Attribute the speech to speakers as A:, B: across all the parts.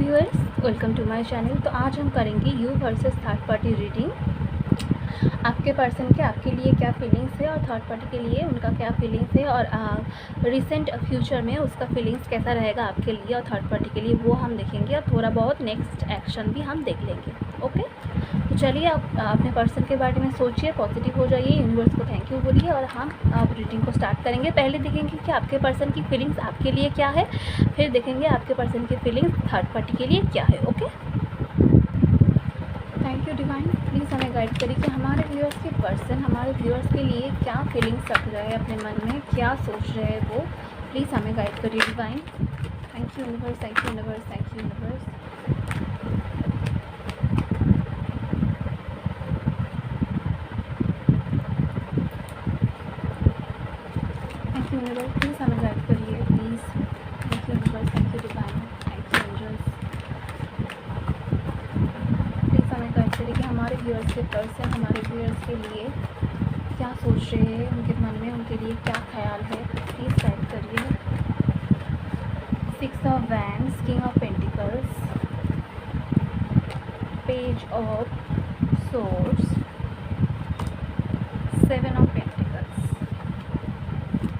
A: Viewers, welcome to my channel. तो आज हम करेंगे you versus third party reading. आपके पर्सन के आपके लिए क्या फीलिंग्स है और थर्ड पार्टी के लिए उनका क्या फीलिंग्स है और रिसेंट फ्यूचर में उसका फीलिंग्स कैसा रहेगा आपके लिए और थर्ड पार्टी के लिए, वो हम देखेंगे। और थोड़ा बहुत नेक्स्ट एक्शन भी हम देख लेंगे। ओके, तो चलिए आप अपने पर्सन के बारे में सोचिए, पॉजिटिव हो जाइए, यूनिवर्स को थैंक यू बोलिए और हम आप रीडिंग को स्टार्ट करेंगे। पहले देखेंगे कि आपके पर्सन की फीलिंग्स आपके लिए क्या है, फिर देखेंगे आपके पर्सन की फीलिंग्स थर्ड पार्टी के लिए क्या है। Okay, thank you divine. Please हमें गाइड करिए कि हमारे व्यूअर्स के पर्सन हमारे व्यूअर्स के लिए क्या फीलिंग्स रख रहे हैं, अपने मन में क्या सोच रहे हैं वो। प्लीज़ हमें गाइड करिए divine. Thank you universe, thank you universe, thank you universe. Thank you universe, please हमें गाइड करिए please. Thank you universe, thank you divine, thank you angels. Please हमें गाइड करिए कि हमारे व्यूअर्स के पर्सन हमारे व्यूअर्स के लिए क्या सोच रहे हैं, उनके मन में उनके लिए क्या ख्याल है। प्लीज़ गाइड करिए। 6 of wands, king of pentacles, page of swords, 7 of pentacles.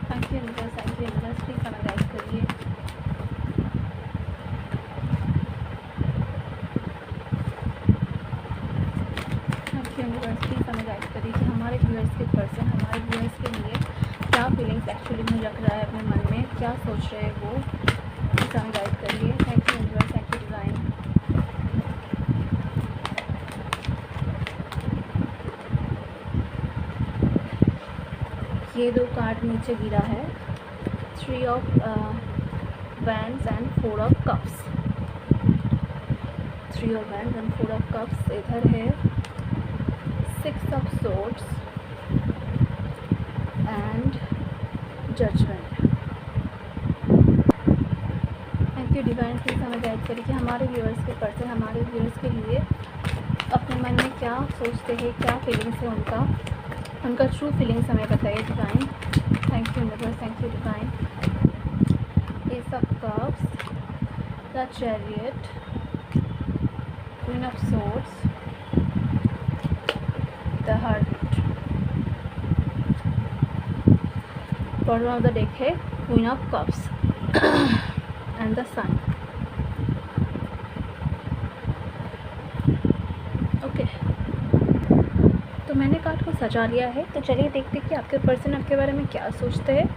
A: Thank you universe, thank you universe. Please हमें गाइड करिए। थैंक यू यूनिवर्स, प्लीज़ हमें गाइड करिए कि हमारे व्यूअर्स के पर्सन हमारे व्यूअर्स के लिए क्या फीलिंग्स एक्चुअली में रख रहा है, अपने मन में क्या सोच रहे हैं वो। प्लीज़ हमें गाइड करिए। Thank you universe, thank you divine. ये 2 कार्ड नीचे गिरा है, 3 of wands and 4 of cups. 3 of wands and 4 of cups. इधर है 6 of swords and judgement. Thank you divine. Please हमें गाइड करिए कि हमारे व्यूअर्स के पर्सन हमारे व्यूअर्स के लिए अपने मन में क्या सोचते हैं, क्या फीलिंग्स है उनका ट्रू फीलिंग्स हमें बताइए divine. Thank you universe, thank you divine. Ace of cups, the chariot, queen of swords, the hermit. Bottom of the deck है queen of cups and the sun. Okay, तो मैंने card को सजा लिया है। तो चलिए देखते हैं कि आपके पर्सन आपके बारे में क्या सोचते हैं।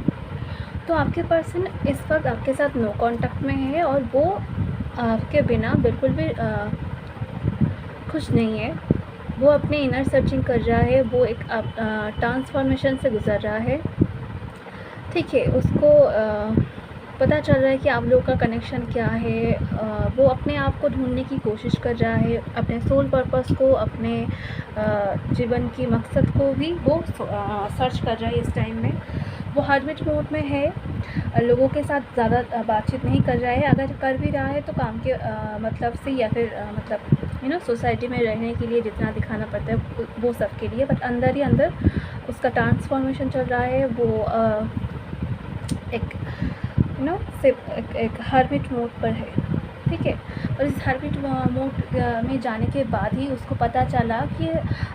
A: तो आपके पर्सन इस वक्त आपके साथ नो कांटेक्ट में है और वो आपके बिना बिल्कुल भी खुश नहीं है। वो अपने इनर सर्चिंग कर रहा है, वो एक ट्रांसफॉर्मेशन से गुजर रहा है। ठीक है, उसको पता चल रहा है कि आप लोगों का कनेक्शन क्या है। वो अपने आप को ढूंढने की कोशिश कर रहा है, अपने सोल पर्पस को, अपने जीवन की मकसद को भी वो सर्च कर रहा है इस टाइम में। वो हर्मिट मोड में है, लोगों के साथ ज़्यादा बातचीत नहीं कर रहा है। अगर कर भी रहा है तो काम के मतलब से, या फिर मतलब सोसाइटी में रहने के लिए जितना दिखाना पड़ता है वो सब के लिए। बट अंदर ही अंदर उसका ट्रांसफॉर्मेशन चल रहा है। वो एक हर्मिट मोड पर है। ठीक है, और इस हर्मिट मोड में जाने के बाद ही उसको पता चला कि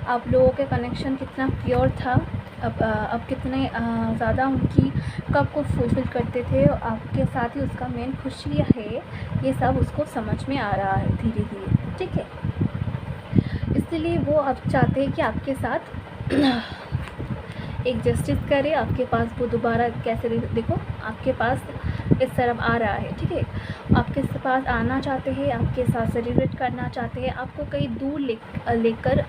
A: आप लोगों के कनेक्शन कितना प्योर था, अब कितने ज़्यादा उनकी कब को फुलफ़िल करते थे। आपके साथ ही उसका मेन खुशी है, ये सब उसको समझ में आ रहा है धीरे धीरे। ठीक है, इसलिए वो अब चाहते हैं कि आपके साथ एक जस्टिस करे। आपके पास वो दोबारा कैसे, देखो आपके पास इस तरफ आ रहा है। ठीक है, आपके पास आना चाहते हैं, आपके साथ सेलिब्रेट करना चाहते हैं, आपको कहीं दूर लेकर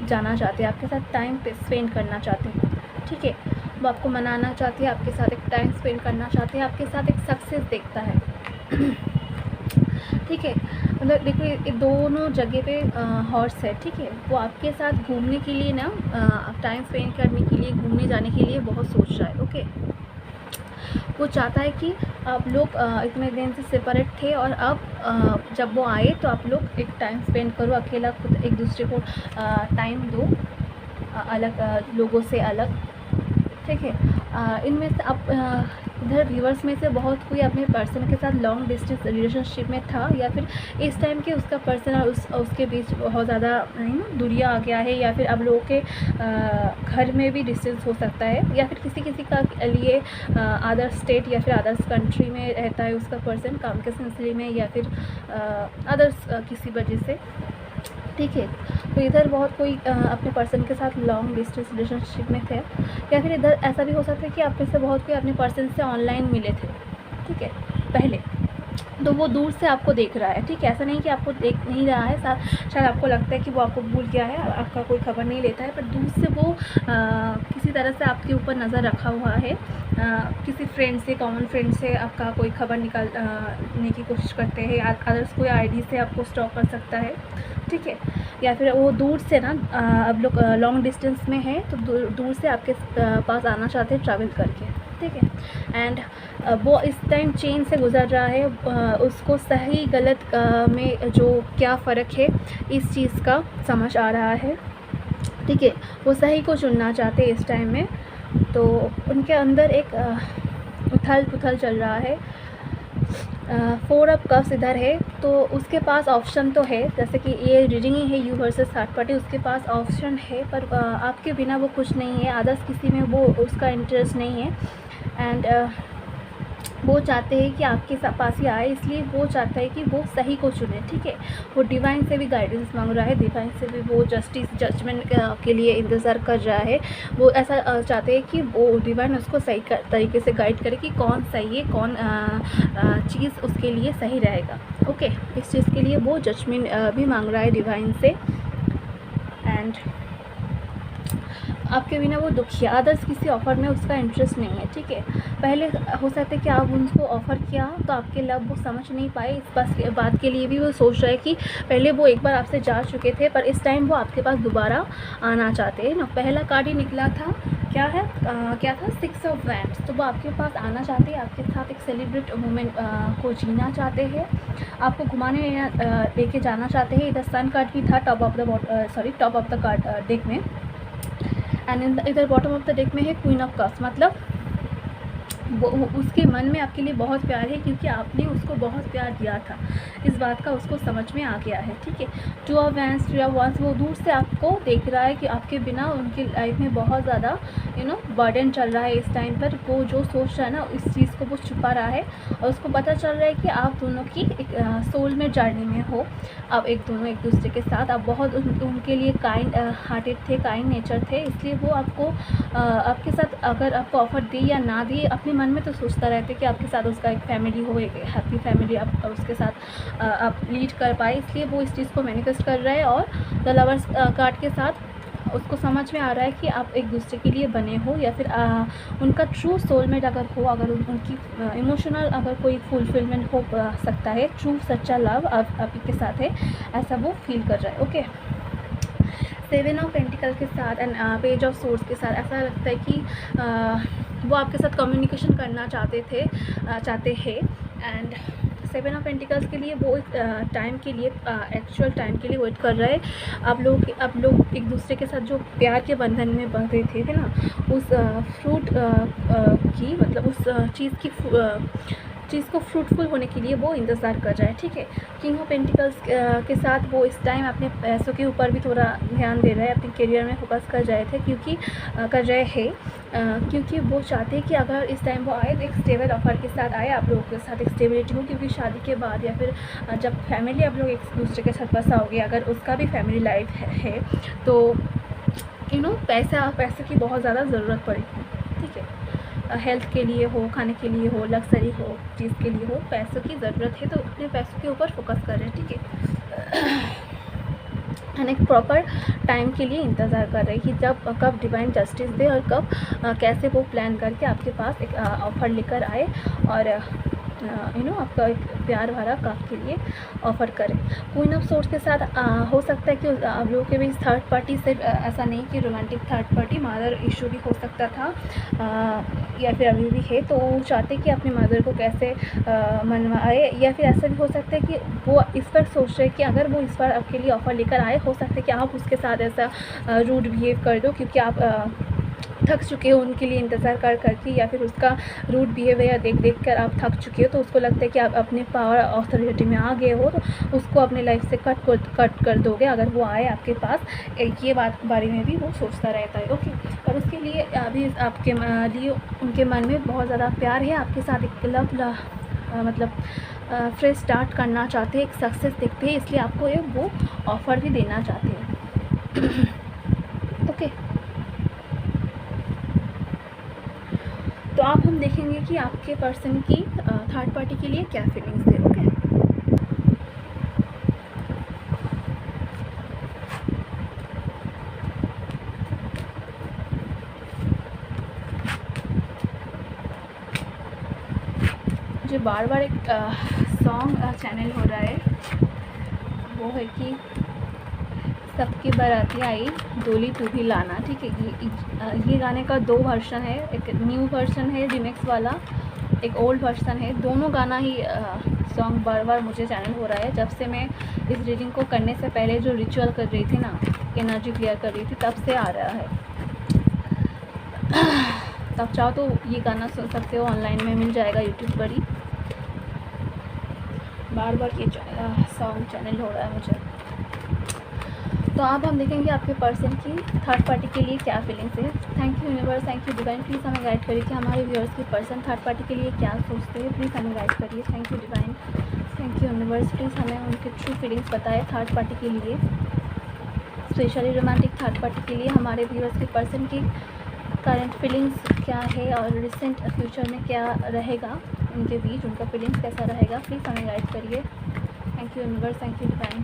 A: जाना चाहते हैं, आपके साथ टाइम स्पेंड करना चाहते हैं। ठीक है, वो आपको मनाना चाहते हैं, आपके साथ एक टाइम स्पेंड करना चाहते हैं, आपके साथ एक सक्सेस देखता है। ठीक है, मतलब देखो ये दोनों जगह पे हॉर्स है। ठीक है, वो आपके साथ घूमने के लिए ना, टाइम स्पेंड करने के लिए, घूमने जाने के लिए बहुत सोच रहा है। ओके, वो चाहता है कि आप लोग इतने दिन से सेपरेट थे और अब जब वो आए तो आप लोग एक टाइम स्पेंड करो, अकेला खुद एक दूसरे को टाइम दो, अलग लोगों से अलग। ठीक है। इनमें से आप इधर व्यूअर्स में से बहुत कोई अपने पर्सन के साथ लॉन्ग डिस्टेंस रिलेशनशिप में था, या फिर इस टाइम के उसका पर्सन और उसके बीच बहुत ज़्यादा दूरियाँ आ गया है, या फिर आप लोगों के घर में भी डिस्टेंस हो सकता है, या फिर किसी किसी का लिए अदर स्टेट या फिर अदर्स कंट्री में रहता है उसका पर्सन काम के सिलसिले में, या फिर अदर्स किसी वजह से, ठीक है। तो इधर बहुत कोई अपने पर्सन के साथ लॉन्ग डिस्टेंस रिलेशनशिप में थे, या फिर इधर ऐसा भी हो सकता है कि आप में से बहुत कोई अपने पर्सन से ऑनलाइन मिले थे, ठीक है, पहले। तो वो दूर से आपको देख रहा है, ठीक है। ऐसा नहीं कि आपको देख नहीं रहा है, शायद आपको लगता है कि वो आपको भूल गया है, आपका कोई खबर नहीं लेता है, पर दूर से वो किसी तरह से आपके ऊपर नज़र रखा हुआ है। किसी फ्रेंड से, कॉमन फ्रेंड से आपका कोई खबर निकालने की कोशिश करते हैं, या अदर्स कोई आईडी से आपको स्टॉक कर सकता है, ठीक है। या फिर वो दूर से ना, अब लोग लॉन्ग डिस्टेंस में हैं तो दूर से आपके पास आना चाहते हैं ट्रैवल करके, ठीक है। एंड वो इस टाइम चेंज से गुजर रहा है, उसको सही गलत में जो क्या फ़र्क है इस चीज़ का समझ आ रहा है, ठीक है। वो सही को चुनना चाहते हैं इस टाइम में, तो उनके अंदर एक उथल पुथल चल रहा है। 4 ऑफ कप्स इधर है, तो उसके पास ऑप्शन तो है, जैसे कि ये रीडिंग ही है यू वर्सेस थर्ड पार्टी, उसके पास ऑप्शन है, पर आपके बिना वो कुछ नहीं है, अदर्स किसी में वो उसका इंटरेस्ट नहीं है। एंड वो चाहते हैं कि आपके पास ही आए, इसलिए वो चाहता है कि वो सही को चुने, ठीक है। वो डिवाइन से भी गाइडेंस मांग रहा है, डिवाइन से भी वो जजमेंट के लिए इंतज़ार कर रहा है। वो ऐसा चाहते हैं कि वो डिवाइन उसको सही तरीके से गाइड करे कि कौन सही है, कौन चीज़ उसके लिए सही रहेगा, ओके। इस चीज़ के लिए वो जजमेंट भी मांग रहा है डिवाइन से। एंड आपके बिना वो दुखी है, अदर्स किसी ऑफ़र में उसका इंटरेस्ट नहीं है, ठीक है। पहले हो सकता है कि आप उनको ऑफ़र किया तो आपके लव वो समझ नहीं पाए, इस बात के लिए भी वो सोच रहे हैं कि पहले वो एक बार आपसे जा चुके थे, पर इस टाइम वो आपके पास दोबारा आना चाहते हैं ना। पहला कार्ड ही निकला था, क्या था 6 ऑफ वैंड्स, तो वो आपके पास आना चाहते हैं, आपके साथ एक सेलिब्रेट मोमेंट को जीना चाहते हैं, आपको घुमाने लेके जाना चाहते हैं। इधर सन कार्ड भी था top of the card deck में, एंड इधर बॉटम ऑफ द डेक में है क्वीन ऑफ कप्स, मतलब वो उसके मन में आपके लिए बहुत प्यार है, क्योंकि आपने उसको बहुत प्यार दिया था, इस बात का उसको समझ में आ गया है, ठीक है। 2 ऑफ वैंड्स, 3 ऑफ वॉन्ड्स, वो दूर से आपको देख रहा है कि आपके बिना उनकी लाइफ में बहुत ज़्यादा बर्डन चल रहा है इस टाइम पर। वो जो सोच रहा है ना, इस चीज़ को वो छुपा रहा है, और उसको पता चल रहा है कि आप दोनों की एक सोल में जर्नी में हो, आप दोनों एक दूसरे के साथ, आप बहुत उनके लिए काइंड हार्टेड थे, काइंड नेचर थे, इसलिए वो आपको आपके साथ अगर आपको ऑफ़र दी या ना दी, अपने मन में तो सोचता रहता है कि आपके साथ उसका एक फैमिली हो, एक हैप्पी फैमिली आप उसके साथ आप लीड कर पाए, इसलिए वो इस चीज़ को मैनिफेस्ट कर रहा है। और द लवर्स कार्ड के साथ उसको समझ में आ रहा है कि आप एक दूसरे के लिए बने हो, या फिर उनका ट्रू सोलमेट अगर हो, अगर उनकी इमोशनल अगर कोई फुलफिलमेंट हो सकता है, ट्रू सच्चा लव आप के साथ है, ऐसा वो फील कर रहा है, ओके। 7 ऑफ पेंटिकल के साथ एंड पेज ऑफ सोर्ड्स के साथ ऐसा लगता है कि वो आपके साथ कम्युनिकेशन करना चाहते हैं। एंड 7 ऑफ पेंटिकल्स के लिए वो टाइम के लिए एक्चुअल टाइम के लिए वेट कर रहा है। आप लोग एक दूसरे के साथ जो प्यार के बंधन में बंधे थे ना, उस फ्रूट की, मतलब उस चीज़ को फ्रूटफुल होने के लिए वो इंतज़ार कर रहा है, ठीक है। किंग ऑफ पेंटिकल्स के साथ वो इस टाइम अपने पैसों के ऊपर भी थोड़ा ध्यान दे रहा है, अपने करियर में फोकस कर रहे थे, क्योंकि वो चाहते हैं कि अगर इस टाइम वो आए तो एक स्टेबल ऑफर के साथ आए, आप लोगों के साथ एक स्टेबिलिटी हो, क्योंकि शादी के बाद या फिर जब फैमिली आप लोग एक दूसरे के साथ बसाओगे, अगर उसका भी फैमिली लाइफ है तो पैसे की बहुत ज़्यादा ज़रूरत पड़ेगी, ठीक है। हेल्थ के लिए हो, खाने के लिए हो, लग्जरी हो, चीज़ के लिए हो, पैसों की ज़रूरत है, तो अपने पैसों के ऊपर फोकस कर रहे हैं, ठीक है। एंड एक प्रॉपर टाइम के लिए इंतज़ार कर रहे हैं कि कब डिवाइन जस्टिस दे, और कब कैसे वो प्लान करके आपके पास एक ऑफ़र लेकर आए, और आपका एक प्यार भरा काम के लिए ऑफ़र करें। क्वीन ऑफ सोर्ड्स के साथ हो सकता है कि आप लोगों के बीच थर्ड पार्टी से, ऐसा नहीं कि romantic third party, mother issue भी हो सकता था, या फिर अभी भी है, तो वो चाहते कि अपनी मदर को कैसे मनवाए, या फिर ऐसा भी हो सकता है कि वो इस पर सोच रहे कि अगर वो इस बार आपके लिए ऑफ़र लेकर आए, हो सकता है कि आप उसके साथ ऐसा रूड बिहेव कर दो, क्योंकि आप थक चुके हो उनके लिए इंतज़ार कर करके, या फिर उसका रूड बिहेवियर देख देख कर आप थक चुके हो, तो उसको लगता है कि आप अपने पावर अथॉरिटी में आ गए हो, तो उसको अपने लाइफ से कट कर दोगे अगर वो आए आपके पास। ये बात बारे में भी वो सोचता रहता है। ओके, और उसके लिए अभी आपके लिए उनके मन में बहुत ज़्यादा प्यार है आपके साथ, एक मतलब फ्रेश स्टार्ट करना चाहते हैं, एक सक्सेस देखते हैं, इसलिए आपको एक वो ऑफ़र भी देना चाहते हैं। ओके, तो आप हम देखेंगे कि आपके पर्सन की थर्ड पार्टी के लिए क्या फीलिंग्स है। ओके, जो बार बार एक सॉन्ग चैनल हो रहा है वो है कि सबकी बाराती आई डोली तू भी लाना। ठीक है, ये गाने का 2 वर्जन है, एक न्यू वर्जन है रिमिक्स वाला, एक ओल्ड वर्जन है। दोनों गाना ही सॉन्ग बार बार मुझे चैनल हो रहा है। जब से मैं इस रीडिंग को करने से पहले जो रिचुअल कर रही थी ना, एनर्जी क्लियर कर रही थी, तब से आ रहा है। तब चाहो तो ये गाना सुन सकते हो, ऑनलाइन में मिल जाएगा यूट्यूब पर ही। बार बार ये सॉन्ग चैनल हो रहा है मुझे। तो अब हम देखेंगे आपके पर्सन की थर्ड पार्टी के लिए क्या फीलिंग्स है। Thank you universe, thank you divine, please हमें गाइड करिए कि हमारे व्यूअर्स की पर्सन थर्ड पार्टी के लिए क्या सोचते हैं। प्लीज़ हमें गाइड करिए। Thank you divine, thank you universe, please हमें उनके ट्रू फीलिंग्स बताएं थर्ड पार्टी के लिए, स्पेशली रोमांटिक थर्ड पार्टी के लिए हमारे व्यूअर्स के पर्सन की करंट फीलिंग्स क्या है और रिसेंट फ्यूचर में क्या रहेगा उनके बीच, उनका फीलिंग्स कैसा रहेगा। प्लीज़ हमें गाइड करिए। Thank you universe, thank you divine.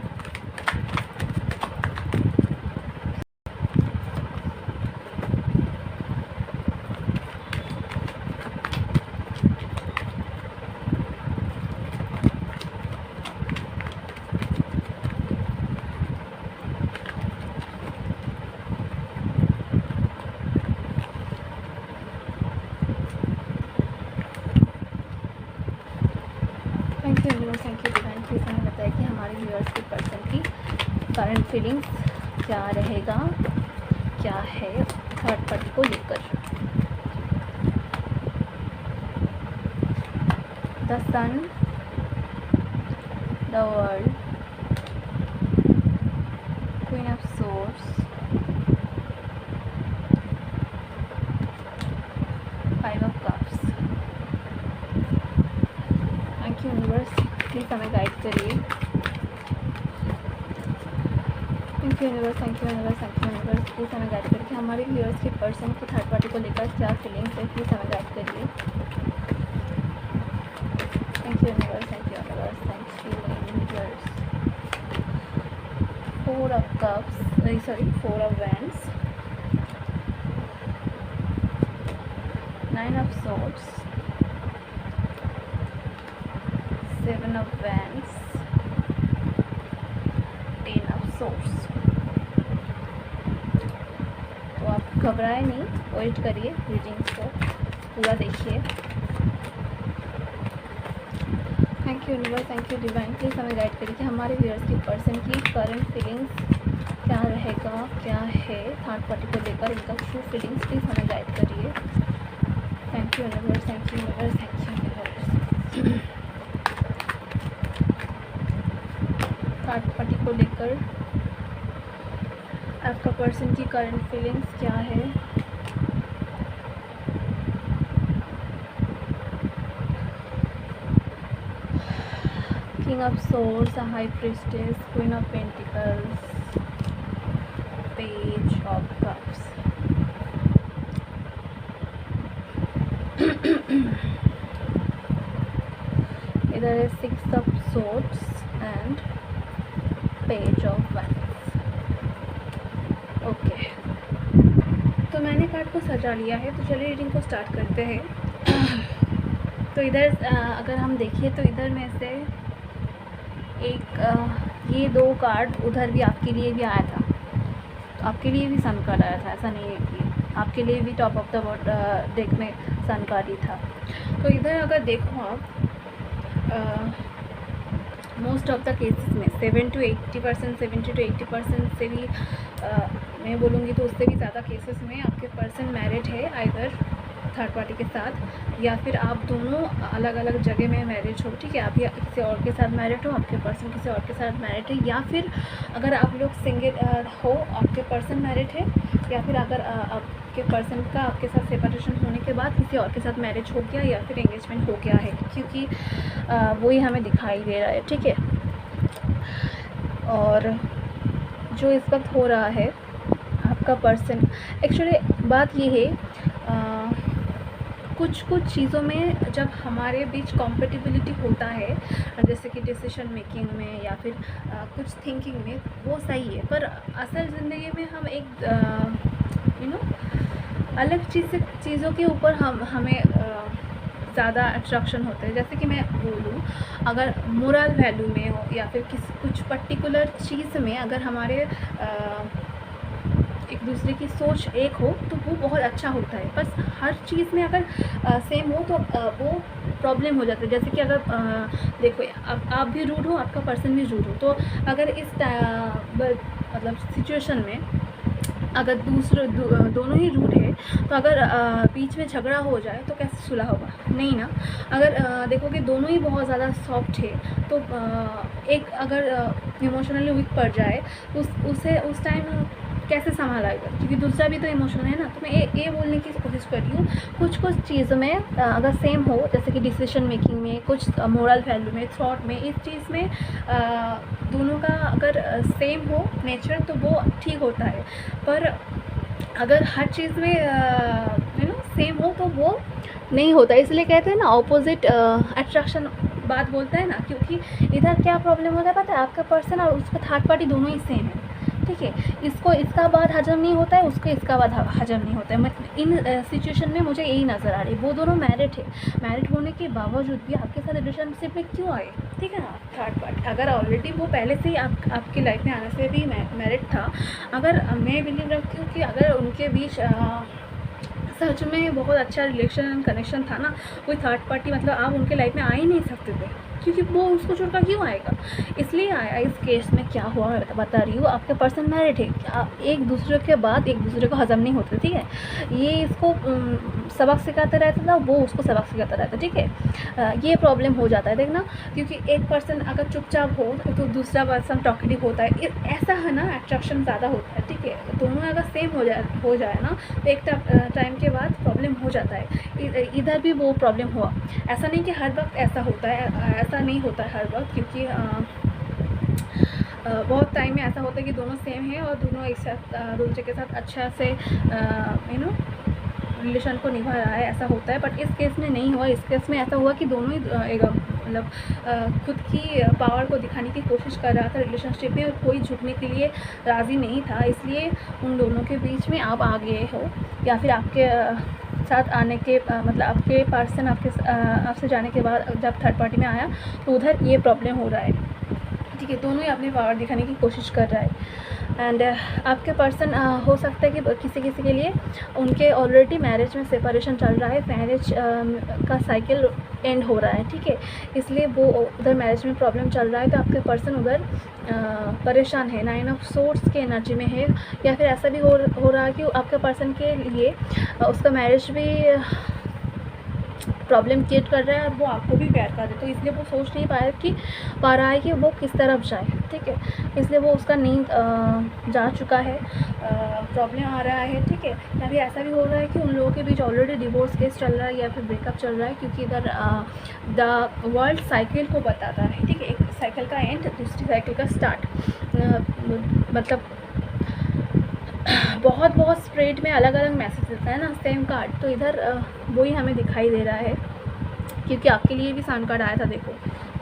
A: Thank you universe, thank you divine, please हमें बताइए कि हमारे व्यूअर्स के पर्सन की करंट फीलिंग्स क्या रहेगा, क्या है थर्ड पार्टी को लेकर। The sun, the world, queen of swords, 5 of cups. Thank you universe, please हमें गाइड करिए। Thank you universe, thank you universe, thank you universe, please हमें गाइड करिए कि हमारे व्यूअर्स के पर्सन की थर्ड पार्टी को लेकर क्या फीलिंग्स है। प्लीज़ हमें गाइड करिए। Thank you universe, thank you universe, thank you universe. 4 of cups, sorry 4 of wands, 9 of swords, 7 of wands, 10 of source. तो आप घबराए नहीं, वेट करिए, रीडिंग्स को पूरा देखिए। Thank you universe, thank you divine, please हमें गाइड करिए कि हमारे व्यूअर्स की पर्सन की करंट फीलिंग्स क्या रहेगा, क्या है थर्ड पार्टी को लेकर, इनका ट्रू फीलिंग्स। प्लीज़ हमें गाइड करिए। Thank you universe, thank you universe, thank you universe. Third party को लेकर आपका पर्सन की करंट फीलिंग्स क्या है। King of source, high priestess, queen of pentacles, page of cups. इधर है 6 of swords and page of wands. Okay, तो मैंने कार्ड को सजा लिया है, तो चलिए रीडिंग को स्टार्ट करते हैं। तो इधर अगर हम देखिए तो इधर में से एक ये 2 कार्ड उधर भी आपके लिए भी आया था, तो आपके लिए भी सन कार्ड आया था, ऐसा नहीं है कि आपके लिए भी टॉप ऑफ द डेक में सन कार्ड ही था। तो इधर अगर देखो आप मोस्ट ऑफ द केसेस में 70 to 80% से भी मैं बोलूँगी तो उससे भी ज़्यादा केसेस में आपके पर्सन मैरिड है आइदर थर्ड पार्टी के साथ, या फिर आप दोनों अलग अलग जगह में मैरिज हो, ठीक है। आप या किसी और के साथ मैरिड हो, आपके पर्सन किसी और के साथ मैरिड है, या फिर अगर आप लोग सिंगल हो, आपके पर्सन मैरिड है, या फिर अगर आपके पर्सन का आपके साथ सेपरेशन होने के बाद किसी और के साथ मैरिज हो गया या फिर एंगेजमेंट हो गया है, क्योंकि वही हमें दिखाई दे रहा है, ठीक है। और जो इस वक्त हो रहा है आपका पर्सन, एक्चुअली बात ये है कुछ चीज़ों में जब हमारे बीच कॉम्पेटिबिलिटी होता है, जैसे कि डिसीजन मेकिंग में या फिर कुछ थिंकिंग में, वो सही है, पर असल ज़िंदगी में हम एक अलग चीज़ों के ऊपर हमें ज़्यादा अट्रैक्शन होता है। जैसे कि मैं बोलूँ, अगर मोरल वैल्यू में हो या फिर कुछ पर्टिकुलर चीज़ में अगर हमारे एक दूसरे की सोच एक हो तो वो बहुत अच्छा होता है। बस हर चीज़ में अगर सेम हो तो वो प्रॉब्लम हो जाता है। जैसे कि अगर देखो, आप भी रूड हो, आपका पर्सन भी रूड हो, तो अगर इस मतलब सिचुएशन में अगर दोनों ही रूड है, तो अगर बीच में झगड़ा हो जाए तो कैसे सुलह होगा? नहीं ना। अगर देखो कि दोनों ही बहुत ज़्यादा सॉफ्ट है, तो एक अगर इमोशनली वीक पड़ जाए तो उसे उस टाइम कैसे संभालेगा? क्योंकि दूसरा भी तो इमोशनल है ना। तो मैं ये बोलने की कोशिश कर रही हूँ, कुछ चीज़ों में अगर सेम हो, जैसे कि डिसीजन मेकिंग में, कुछ मोरल वैल्यू में, थॉट में, इस चीज़ में दोनों का अगर सेम हो नेचर तो वो ठीक होता है। पर अगर हर चीज़ में सेम हो तो वो नहीं होता। इसलिए कहते हैं ना, ऑपोजिट अट्रैक्शन बात बोलता है ना। क्योंकि इधर क्या प्रॉब्लम होता है पता है? आपका पर्सन और उसका थर्ड पार्टी दोनों ही सेम है, ठीक है। इसको इसका बात हजम नहीं होता है, उसको इसका बात हजम नहीं होता है। मतलब इन सिचुएशन में मुझे यही नज़र आ रही है। वो दोनों मैरिड है, मैरिड होने के बावजूद भी आपके साथ रिलेशनशिप में क्यों आए? ठीक है ना। थर्ड पार्टी अगर ऑलरेडी वो पहले से ही आपकी लाइफ में आने से भी मैरिड था, अगर मैं बिलीव रखती हूँ कि अगर उनके बीच सच में बहुत अच्छा रिलेशन एंड कनेक्शन था ना, कोई थर्ड पार्टी मतलब आप उनके लाइफ में आ ही नहीं सकते थे, क्योंकि वो उसको छोड़कर क्यों आएगा? इसलिए आया। इस केस में क्या हुआ मैं बता रही हूँ। आपके पर्सन मैरिड है, एक दूसरे के बाद एक दूसरे को हजम नहीं होते, ठीक है। ये इसको सबक सिखाता रहता था, वो उसको सबक सिखाता रहता, ठीक है। ये प्रॉब्लम हो जाता है, देखना। क्योंकि एक पर्सन अगर चुपचाप हो तो दूसरा पर्सन टॉकेटिव होता है, ऐसा है ना, अट्रैक्शन ज़्यादा होता है, ठीक है। दोनों अगर सेम हो जाए ना, तो एक टाइम के बाद प्रॉब्लम हो जाता है। इधर भी वो प्रॉब्लम हुआ। ऐसा नहीं कि हर वक्त ऐसा होता है, ऐसा नहीं होता है हर वक्त, क्योंकि बहुत टाइम में ऐसा होता है कि दोनों सेम हैं और दोनों एक साथ दूसरे के साथ अच्छा से रिलेशन को निभा रहा है, ऐसा होता है। बट इस केस में नहीं हुआ। इस केस में ऐसा हुआ कि दोनों ही मतलब खुद की पावर को दिखाने की कोशिश कर रहा था रिलेशनशिप में, और कोई झुकने के लिए राज़ी नहीं था। इसलिए उन दोनों के बीच में आप आ गए हो, या फिर आपके साथ आने के मतलब आपके पर्सन आपसे जाने के बाद जब थर्ड पार्टी में आया तो उधर ये प्रॉब्लम हो रहा है, ठीक है। दोनों ही अपनी पावर दिखाने की कोशिश कर रहा है। एंड आपके पर्सन हो सकता है कि किसी के लिए उनके ऑलरेडी मैरिज में सेपरेशन चल रहा है, मैरिज का साइकिल एंड हो रहा है, ठीक है। इसलिए वो उधर मैरिज में प्रॉब्लम चल रहा है, तो आपके पर्सन उधर परेशान है, 9 ऑफ सोर्ड्स के एनर्जी में है। या फिर ऐसा भी हो रहा है कि आपके पर्सन के लिए उसका मैरिज भी प्रॉब्लम क्रिएट कर रहा है और वो आपको भी प्यार कर रहा है, तो इसलिए वो सोच नहीं पा रहा है कि वो किस तरफ जाए, ठीक है। इसलिए वो उसका नींद जा चुका है, प्रॉब्लम आ रहा है, ठीक है। या फिर ऐसा भी हो रहा है कि उन लोगों के बीच ऑलरेडी डिवोर्स केस चल रहा है या फिर ब्रेकअप चल रहा है, क्योंकि इधर द वर्ल्ड साइकिल को बताता है, ठीक है। एक साइकिल का एंड, दूसरी साइकिल का स्टार्ट, मतलब बहुत स्प्रेड में अलग अलग मैसेज देता है ना सेम कार्ड। तो इधर वही हमें दिखाई दे रहा है, क्योंकि आपके लिए भी सन कार्ड आया था, देखो,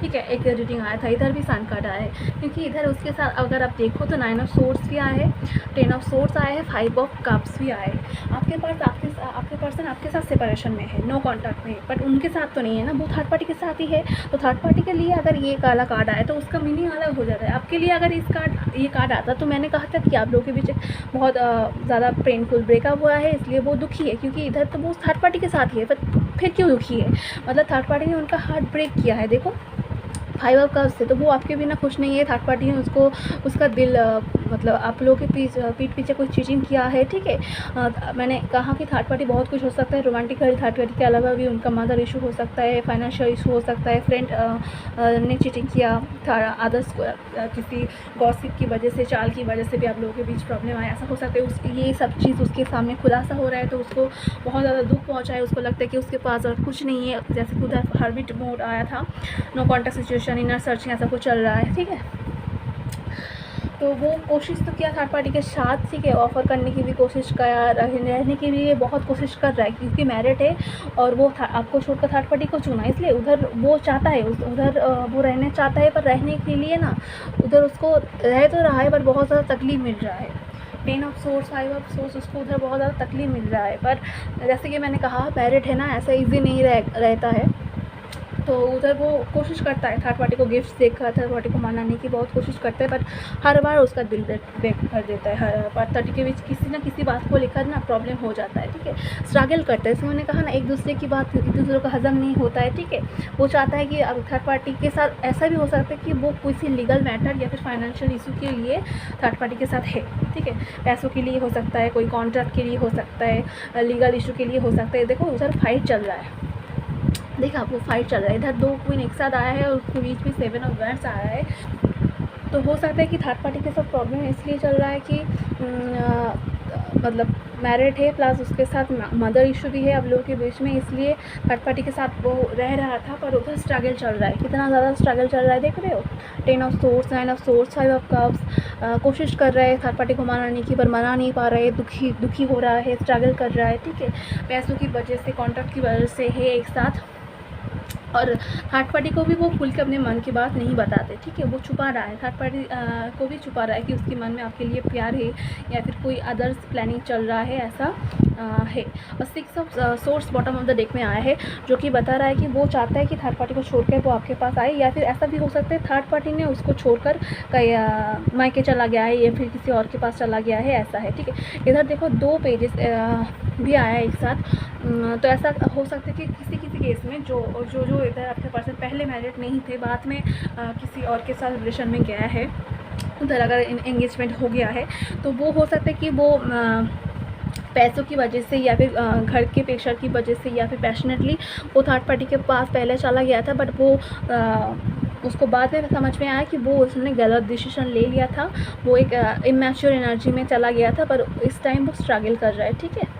A: ठीक है। एक रीडिंग आया था, इधर भी सन कार्ड आया है, क्योंकि इधर उसके साथ अगर आप देखो तो 9 ऑफ सोर्ड्स भी आया है, 10 ऑफ सोर्ड्स आया है, 5 ऑफ कप्स भी आए हैं। आपके पास आपके पर्सन आपके साथ सेपरेशन में है, नो कॉन्टैक्ट में, बट उनके साथ तो नहीं है ना, वो थर्ड पार्टी के साथ ही है। तो थर्ड पार्टी के लिए अगर ये काला कार्ड आया तो उसका मीनिंग अलग हो जाता है। आपके लिए अगर ये कार्ड आता तो मैंने कहा था कि आप लोगों के बीच बहुत ज़्यादा पेनफुल ब्रेकअप हुआ है, इसलिए वो दुखी है, क्योंकि इधर तो वो थर्ड पार्टी के साथ ही है। फिर क्यों दुखी है? मतलब थर्ड पार्टी ने उनका हार्ट ब्रेक किया है, देखो फाइव ऑफ कप्स से, तो वो आपके बिना खुश नहीं है। थर्ड पार्टी ने उसको उसका दिल मतलब आप लोगों के पीठ पीछे कुछ चीटिंग किया है, ठीक है। मैंने कहा कि थर्ड पार्टी बहुत कुछ हो सकता है रोमांटिकली, थर्ड पार्टी के अलावा भी उनका मदर इशू हो सकता है, फाइनेंशियल इशू हो सकता है, फ्रेंड ने चीटिंग किया, अदर्स किसी गॉसिप की वजह से, चाल की वजह से भी आप लोगों के बीच प्रॉब्लम आया, ऐसा हो सकता है। ये सब चीज़ उसके सामने खुलासा हो रहा है तो उसको बहुत ज़्यादा दुख पहुँचा है। उसको लगता है कि उसके पास और कुछ नहीं है, जैसे कि उधर हर्बिट मोड आया था, no contact situation, inner searching, ऐसा कुछ चल रहा है, ठीक है। तो वो कोशिश तो किया थर्ड पार्टी के साथ, ठीक है, ऑफ़र करने की भी कोशिश किया, रहने की भी बहुत कोशिश कर रहा है क्योंकि मैरिड है और वो आपको छोड़कर थर्ड पार्टी को चुना, इसलिए उधर वो चाहता है, उधर वो रहना चाहता है, पर रहने के लिए ना उधर उसको रह तो रहा है पर बहुत ज़्यादा तकलीफ़ मिल रहा है। 10 ऑफ सोर्स, 5 ऑफ सोर्स, उसको उधर बहुत ज़्यादा तकलीफ़ मिल रहा है। पर जैसे कि मैंने कहा मैरिड है ना, ऐसा ईजी नहीं रहता है। तो उधर वो कोशिश करता है थर्ड पार्टी को गिफ्ट देकर थर्ड पार्टी को मनाने की बहुत कोशिश करता है, पर हर बार उसका दिल ब्रेक कर देता है। हर बार थर्टी के बीच किसी ना किसी बात को लेकर ना प्रॉब्लम हो जाता है, ठीक है। स्ट्रगल करता है, इसमें मैंने कहा ना एक दूसरे की बात एक दूसरे का हजम नहीं होता है, ठीक है। वो चाहता है कि अब थर्ड पार्टी के साथ ऐसा भी हो सकता है कि वो किसी लीगल मैटर या फिर फाइनेंशियल इशू के लिए थर्ड पार्टी के साथ है, ठीक है। पैसों के लिए हो सकता है, कोई कॉन्ट्रैक्ट के लिए हो सकता है, लीगल इशू के लिए हो सकता है। देखो उधर फाइट चल रहा है, देखा वो फाइट चल रहा है, इधर 2 क्वीन एक साथ आया है और उसके बीच में 7 ऑफ वैंड्स आया है। तो हो सकता है कि थर्ड पार्टी के साथ प्रॉब्लम इसलिए चल रहा है कि मतलब मैरिड है प्लस उसके साथ मदर इशू भी है आप लोगों के बीच में, इसलिए थर्ड पार्टी के साथ वो रह रहा था। पर उधर स्ट्रगल चल रहा है, कितना ज़्यादा स्ट्रगल चल रहा है देख रहे हो। 10 of source, 9 of swords, 5 of cups, कोशिश कर रहा है थर्ड पार्टी को मनाने की पर मना नहीं पा रहा है, दुखी हो रहा है, स्ट्रगल कर रहा है, ठीक है। पैसों की वजह से, कॉन्ट्रैक्ट की वजह से है एक साथ, और थर्ड पार्टी को भी वो खुल के अपने मन की बात नहीं बताते, ठीक है। वो छुपा रहा है, थर्ड पार्टी को भी छुपा रहा है कि उसके मन में आपके लिए प्यार है या फिर कोई अदर्स प्लानिंग चल रहा है, ऐसा है। और 6 of source bottom of the deck में आया है, जो कि बता रहा है कि वो चाहता है कि थर्ड पार्टी को छोड़कर वो आपके पास आए, या फिर ऐसा भी हो सकता है थर्ड पार्टी ने उसको छोड़कर कहीं मायके चला गया है या फिर किसी और के पास चला गया है, ऐसा है, ठीक है। इधर देखो 2 पेजेस भी आया है एक साथ। तो ऐसा हो सकता है कि किसी केस में जो इधर आपके पर्सन पहले मैरिड नहीं थे, बाद में किसी और के साथ रिलेशन में गया है, उधर अगर एंगेजमेंट हो गया है तो वो हो सकता है कि वो पैसों की वजह से या फिर घर के प्रेशर की वजह से या फिर पैशनेटली वो थर्ड पार्टी के पास पहले चला गया था, बट वो उसको बाद में समझ में आया कि वो उसने गलत डिसीजन ले लिया था, वो एक इमैच्योर एनर्जी में चला गया था, पर इस टाइम वो स्ट्रगल कर रहा है, ठीक है।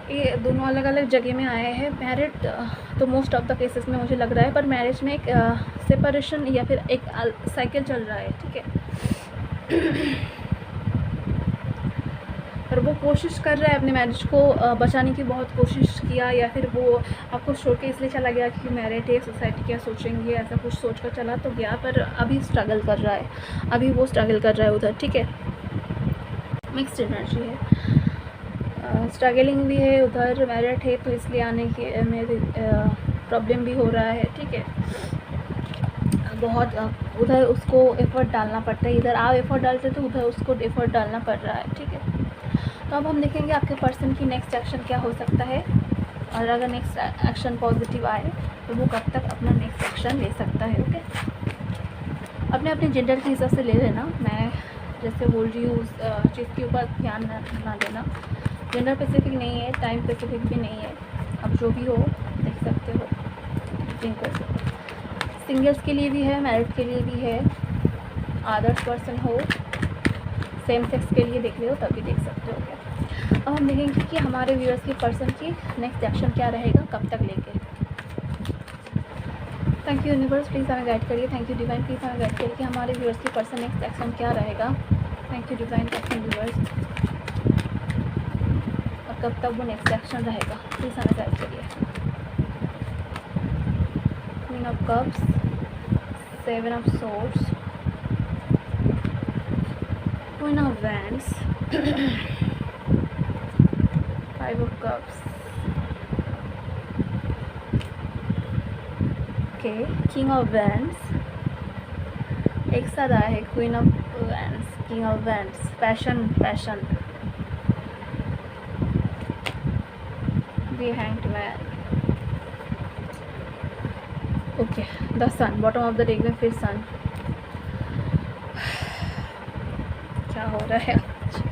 A: ये दोनों अलग अलग जगह में आए हैं। मैरिड तो मोस्ट ऑफ द केसेस में मुझे लग रहा है, पर मैरिज में एक सेपरेशन या फिर एक साइकिल चल रहा है, ठीक है। पर वो कोशिश कर रहा है अपने मैरिज को बचाने की, बहुत कोशिश किया, या फिर वो आपको छोड़ के इसलिए चला गया कि मैरिड है, सोसाइटी क्या सोचेंगे, ऐसा कुछ सोच कर चला तो गया, पर अभी स्ट्रगल कर रहा है, अभी वो स्ट्रगल कर रहा है उधर, ठीक है। मिक्स्ड एनर्जी है, स्ट्रगलिंग भी है उधर, मैरिड है तो इसलिए आने के मेरे प्रॉब्लम भी हो रहा है, ठीक है। बहुत उधर उसको एफ़र्ट डालना पड़ता है, इधर आप एफ़र्ट डालते तो उधर उसको एफ़र्ट डालना पड़ रहा है, ठीक है। तो अब हम देखेंगे आपके पर्सन की नेक्स्ट एक्शन क्या हो सकता है, और अगर नेक्स्ट एक्शन पॉजिटिव आए तो वो कब तक अपना नेक्स्ट एक्शन ले सकता है, ओके। अपने जेंडर के हिसाब से ले लेना, मैं जैसे बोल रही हूँ उस चीज़ के ऊपर ध्यान ना देना, जेंडर स्पेसिफिक नहीं है, टाइम स्पेसिफिक भी नहीं है, अब जो भी हो देख सकते हो, थिंक कर सकते हो। सिंगल्स के लिए भी है, मैरिड के लिए भी है, अदर्स पर्सन हो, सेम सेक्स के लिए देख रहे हो तब भी देख सकते हो क्या। अब हम देखेंगे कि हमारे व्यूअर्स के पर्सन की नेक्स्ट एक्शन क्या रहेगा, कब तक लेके। थैंक यू यूनिवर्स, प्लीज़ हमें गाइड करिए। थैंक यू डिवाइन, प्लीज़ हमें गाइड करिए कि हमारे व्यूअर्स के पर्सन नेक्स्ट एक्शन क्या रहेगा। Thank you divine, thank you universe, और कब तक वो नेक्स्ट एक्शन रहेगा, प्लीज़ हमें गाइड करिए। Queen of cups, 7 of swords, queen of wands, 5 of cups, okay, king of wands, एक साथ आया है queen of wands, king of wands, passion, the hanged man, okay, the sun, bottom of the deck में फिर सन। क्या हो रहा है आज?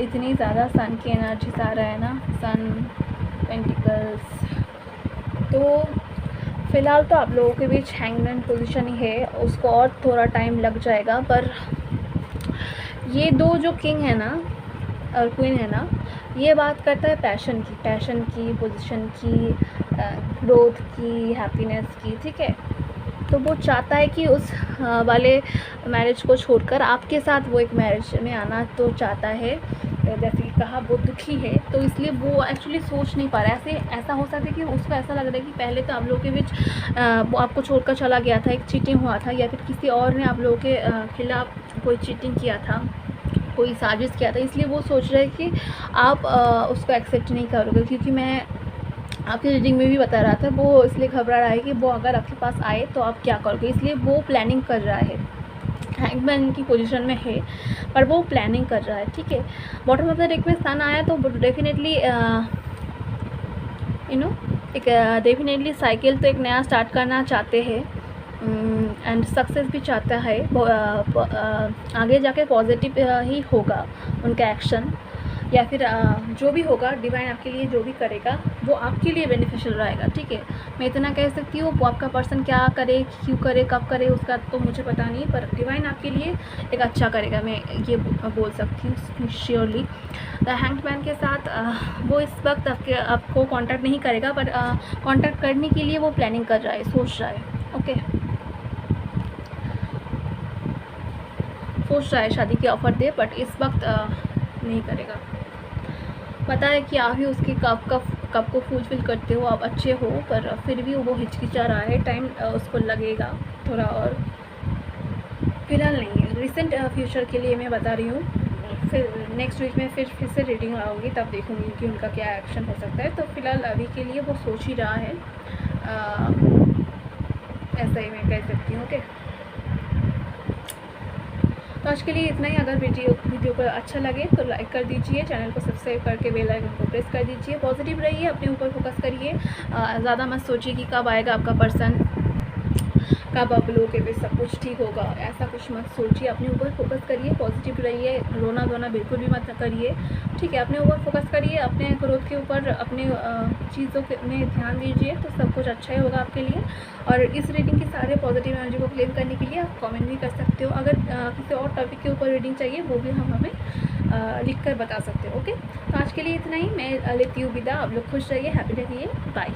A: इतनी ज़्यादा सन की एनर्जीज आ रहा है ना, सन पेंटिकल्स। तो फ़िलहाल तो आप लोगों के बीच हैंगमैन पोजीशन ही है, उसको और थोड़ा टाइम लग जाएगा। पर ये दो जो किंग है ना और क्वीन है ना, ये बात करता है पैशन की, पोजीशन की, ग्रोथ की, हैप्पीनेस की, ठीक है। तो वो चाहता है कि उस वाले मैरिज को छोड़कर आपके साथ वो एक मैरिज में आना तो चाहता है। जैसे कि कहा, वो दुखी है, तो इसलिए वो एक्चुअली सोच नहीं पा रहा है। ऐसा हो सकता है कि उसको ऐसा लग रहा है कि पहले तो आप लोगों के बीच वो आपको छोड़कर चला गया था, एक चीटिंग हुआ था, या फिर किसी और ने आप लोगों के खिलाफ़ कोई चीटिंग किया था, कोई साजिश किया था। इसलिए वो सोच रहे हैं कि आप उसको एक्सेप्ट नहीं करोगे, क्योंकि मैं आपकी रीडिंग में भी बता रहा था, वो इसलिए घबरा रहा है कि वो अगर आपके पास आए तो आप क्या करोगे, इसलिए वो प्लानिंग कर रहा है। हैंगमैन की पोजीशन में है, पर वो प्लानिंग कर रहा है, ठीक है। बॉटम ऑफ द डेक में सन आया तो डेफिनेटली एक डेफिनेटली साइकिल तो एक नया स्टार्ट करना चाहते हैं, एंड सक्सेस भी चाहता है। आगे जाके पॉजिटिव ही होगा उनका एक्शन, या फिर जो भी होगा, डिवाइन आपके लिए जो भी करेगा वो आपके लिए बेनिफिशियल रहेगा, ठीक है। मैं इतना कह सकती हूँ, वो आपका पर्सन क्या करे, क्यों करे, कब करे, उसका तो मुझे पता नहीं, पर डिवाइन आपके लिए एक अच्छा करेगा, मैं ये बोल सकती हूँ श्योरली। द हैंग्ड मैन के साथ वो इस वक्त आपको कांटेक्ट नहीं करेगा, पर कांटेक्ट करने के लिए वो प्लानिंग कर रहा है, सोच रहा है, ओके। सोच रहा है शादी की ऑफ़र दे, बट इस वक्त नहीं करेगा। पता है कि आप ही उसकी कब को फुलफिल करते हो, आप अच्छे हो, पर फिर भी वो हिचकिचा रहा है, टाइम उसको लगेगा थोड़ा और, फिलहाल नहीं है। रिसेंट फ्यूचर के लिए मैं बता रही हूँ, फिर नेक्स्ट वीक में फिर से रीडिंग आऊँगी, तब देखूँगी कि उनका क्या एक्शन हो सकता है। तो फिलहाल अभी के लिए वो सोच ही रहा है, ऐसा ही मैं कह सकती हूँ, ओके। तो आज के लिए इतना ही। अगर वीडियो को अच्छा लगे तो लाइक कर दीजिए, चैनल को सब्सक्राइब करके बेल आइकन को प्रेस कर दीजिए। पॉजिटिव रहिए, अपने ऊपर फोकस करिए, ज़्यादा मत सोचिए कि कब आएगा आपका पर्सन, कब आप लोगों के बीच सब कुछ ठीक होगा, ऐसा कुछ मत सोचिए। अपने ऊपर फोकस करिए, पॉजिटिव रहिए, रोना धोना बिल्कुल भी मत करिए, ठीक है। अपने ऊपर फोकस करिए, अपने ग्रोथ के ऊपर, अपने चीज़ों के में ध्यान दीजिए, तो सब कुछ अच्छा ही होगा आपके लिए। और इस रीडिंग की सारे पॉजिटिव एनर्जी को क्लेम करने के लिए आप कमेंट भी कर सकते हो। अगर किसी और टॉपिक के ऊपर रीडिंग चाहिए, वो भी हम हमें लिख कर बता सकते हो, ओके। तो आज के लिए इतना ही। मैं लेती हूँ विदा। आप लोग खुश रहिए, हैप्पी रहिए, बाय।